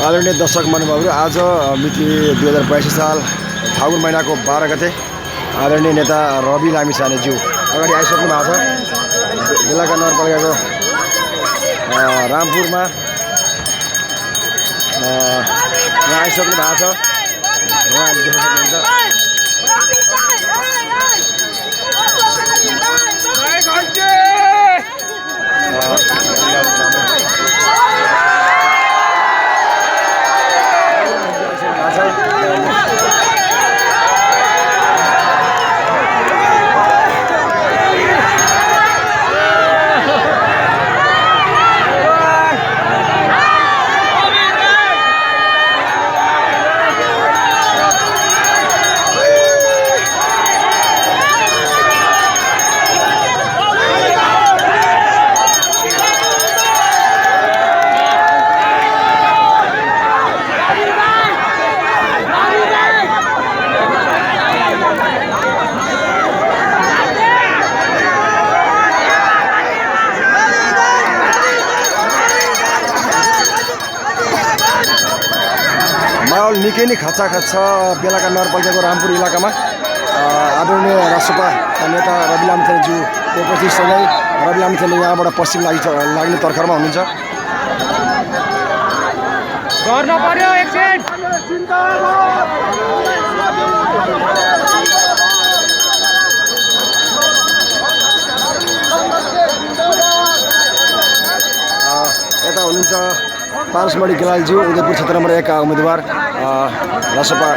आदरणीय दर्शक महानुभावहरू, आज मिति 2082 साल फागुन महिनाको 12 गते आदरणीय नेता रवि लामिछानेज्यू अगाडि आइसक्नु भएको छ। बेलाका नगरपालिकाको रामपुरमा यहाँ आइसक्नु भएको छ। उहाँले देख्न सक्नुहुन्छ। माहौल निकै नै खचाखच छ बेलाका नगरपालिकाको रामपुर इलाकामा। आदरणीय राष्ट्रपा नेता रवि लामिछानेज्यूको उपस्थितिसँगै रवि लामिछाने यहाँबाट पश्चिम लाग्ने तर्खरमा हुनुहुन्छ। गर्न पर्यो एकछिन। यता हुनुहुन्छ पारसमणि गेलालज्यू, उदयपुर क्षेत्र नम्बर 1 का उम्मेदवार, राष्ट्रपा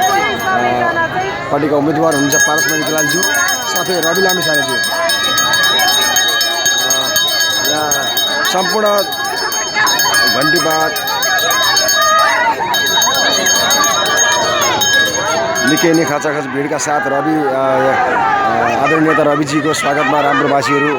पार्टीका उम्मेदवार हुनुहुन्छ पारसमणि गेलालज्यू, साथै रवि लामिछानेज्यू। यहाँ सम्पूर्ण घन्टीबाज निकै नै खाचाखाच भिडका साथ आदरणीय नेता रविजीको स्वागतमा रामपुरवासीहरू